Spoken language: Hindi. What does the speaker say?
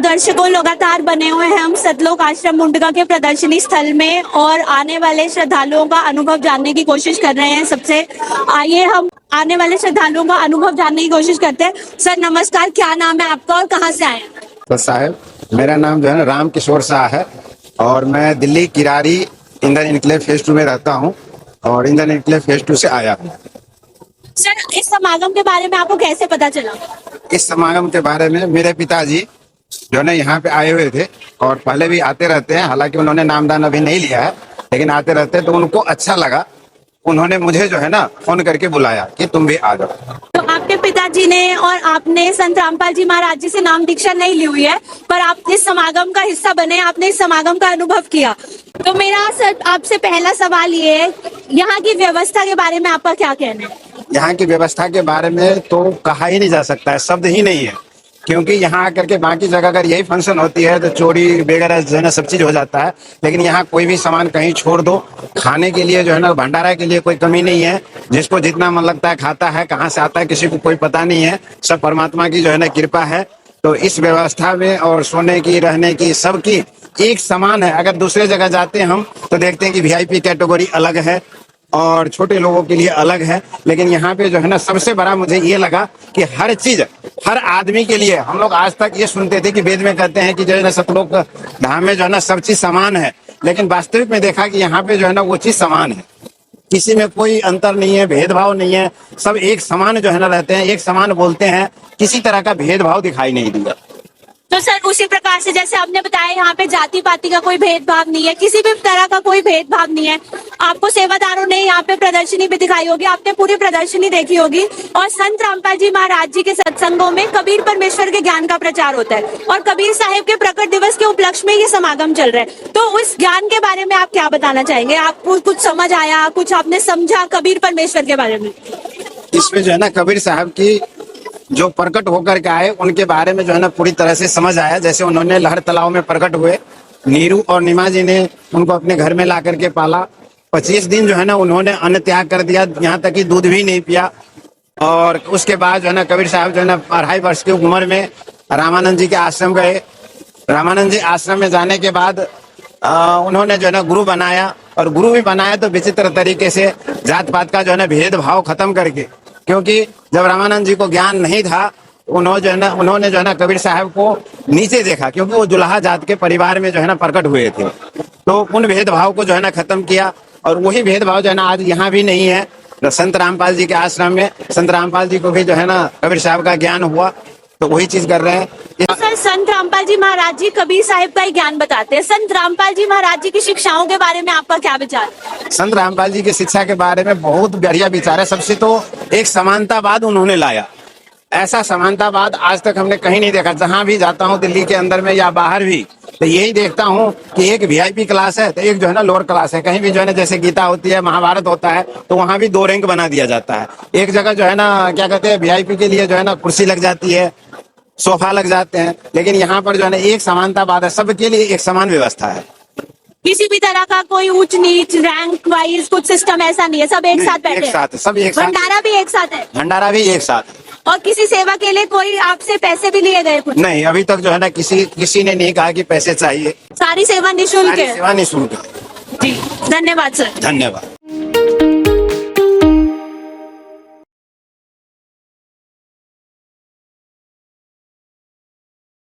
दर्शकों, लगातार बने हुए हैं हम सतलोक आश्रम मुंडका के प्रदर्शनी स्थल में और आने वाले श्रद्धालुओं का अनुभव जानने की कोशिश कर रहे हैं। सबसे आइए हम आने वाले श्रद्धालुओं का अनुभव जानने की कोशिश करते हैं। सर नमस्कार, क्या नाम है आपका और कहाँ से आए हैं? तो साहब, मेरा नाम जो है ना राम किशोर शाह है और मैं Delhi Kirari Indian enclave phase 2 में रहता हूँ और इंडियन एन्क्लेव फेज 2 से आया हूँ। सर इस समागम के बारे में आपको कैसे पता चला? इस समागम के बारे में मेरे पिताजी जो है यहाँ पे आए हुए थे और पहले भी आते रहते हैं, हालांकि उन्होंने नामदान अभी नहीं लिया है लेकिन आते रहते हैं, तो उनको अच्छा लगा। उन्होंने मुझे जो है ना फोन करके बुलाया कि तुम भी आ जाओ। तो आपके पिताजी ने और आपने संत रामपाल जी महाराज जी से नाम दीक्षा नहीं ली हुई है, पर आप इस समागम का हिस्सा बने, आपने इस समागम का अनुभव किया। तो मेरा सर आपसे पहला सवाल ये है, यहाँ की व्यवस्था के बारे में आपका क्या कहना है? यहाँ की व्यवस्था के बारे में तो कहा ही नहीं जा सकता है, शब्द ही नहीं है, क्योंकि यहाँ आकर के बाकी जगह अगर यही फंक्शन होती है तो चोरी वगैरह जो है ना सब चीज हो जाता है, लेकिन यहाँ कोई भी सामान कहीं छोड़ दो, खाने के लिए जो है ना भंडारा के लिए कोई कमी नहीं है। जिसको जितना मन लगता है खाता है, कहाँ से आता है किसी को कोई पता नहीं है, सब परमात्मा की जो है ना कृपा है। तो इस व्यवस्था में और सोने की, रहने की, सबकी एक समान है। अगर दूसरे जगह जाते हैं हम तो देखते हैं कि VIP कैटेगरी अलग है और छोटे लोगों के लिए अलग है, लेकिन यहाँ पे जो है ना सबसे बड़ा मुझे ये लगा कि हर चीज हर आदमी के लिए। हम लोग आज तक ये सुनते थे कि वेद में कहते हैं कि जो है ना सतलोक धाम में जो है ना सब चीज समान है, लेकिन वास्तविक में देखा कि यहाँ पे जो है ना वो चीज समान है, किसी में कोई अंतर नहीं है, भेदभाव नहीं है, सब एक समान जो है ना रहते हैं, एक समान बोलते हैं, किसी तरह का भेदभाव दिखाई नहीं दिया। तो सर उसी प्रकार से जैसे आपने बताया, यहाँ पे जाति पाति का कोई भेदभाव नहीं है, किसी भी तरह का कोई भेदभाव नहीं है। आपको सेवादारों ने यहाँ पे प्रदर्शनी भी दिखाई होगी, आपने पूरी प्रदर्शनी देखी होगी और संत रामपाल जी महाराज जी के सत्संगों में कबीर परमेश्वर के ज्ञान का प्रचार होता है और कबीर साहिब के प्रकट दिवस के उपलक्ष्य में ये समागम चल रहा है। तो उस ज्ञान के बारे में आप क्या बताना चाहेंगे? आपको कुछ समझ आया, कुछ आपने समझा कबीर परमेश्वर के बारे में? इसमें जो है ना कबीर साहब की जो प्रकट होकर के आए उनके बारे में जो है ना पूरी तरह से समझ आया। जैसे उन्होंने लहर तालाब में प्रकट हुए, नीरू और निमा जी ने उनको अपने घर में ला करके पाला। 25 दिन जो है ना उन्होंने अन्न त्याग कर दिया, यहाँ तक कि दूध भी नहीं पिया। और उसके बाद जो है ना कबीर साहब जो है ना 2.5 वर्ष की उम्र में रामानंद जी के आश्रम गए। रामानंद जी आश्रम में जाने के बाद उन्होंने जो है ना गुरु बनाया, और गुरु भी बनाया तो विचित्र तरीके से जात पात का जो है ना भेदभाव खत्म करके, क्योंकि जब रामानंद जी को ज्ञान नहीं था उन्होंने जो है ना कबीर साहब को नीचे देखा, क्योंकि वो जुलाहा जात के परिवार में जो है ना प्रकट हुए थे। तो उन भेदभाव को जो है ना खत्म किया और वही भेदभाव जो है ना आज यहाँ भी नहीं है। तो संत रामपाल जी के आश्रम में संत रामपाल जी को भी जो है ना कबीर साहब का ज्ञान हुआ, तो वही चीज कर रहे हैं। सर संत रामपाल जी महाराज जी कबीर साहिब का ही ज्ञान बताते हैं, संत रामपाल जी महाराज जी की शिक्षाओं के बारे में आपका क्या विचार? संत रामपाल जी की शिक्षा के बारे में बहुत बढ़िया विचार है। सबसे तो एक समानतावाद उन्होंने लाया, ऐसा समानतावाद आज तक हमने कहीं नहीं देखा। जहां भी जाता हूं दिल्ली के अंदर में या बाहर भी, तो यही देखता हूं कि एक VIP क्लास है तो एक जो है ना लोअर क्लास है। कहीं भी जो है ना जैसे गीता होती है, महाभारत होता है, तो वहां भी 2 रैंक बना दिया जाता है। एक जगह जो है ना क्या कहते हैं VIP के लिए जो है ना कुर्सी लग जाती है, सोफा लग जाते हैं, लेकिन यहाँ पर जो है ना एक समानतावाद है, सबके लिए एक समान व्यवस्था है। किसी भी तरह का कोई ऊंच नीच रैंक वाइज कुछ सिस्टम ऐसा नहीं है, सब एक साथ बैठे हैं। सब एक साथ। भंडारा भी एक साथ है? भंडारा भी एक साथ। और किसी सेवा के लिए कोई आपसे पैसे भी लिए गए? कुछ नहीं, अभी तक जो है ना किसी ने नहीं कहा कि पैसे चाहिए। सारी सेवा निःशुल्क है? सेवा निःशुल्क। जी धन्यवाद सर। धन्यवाद।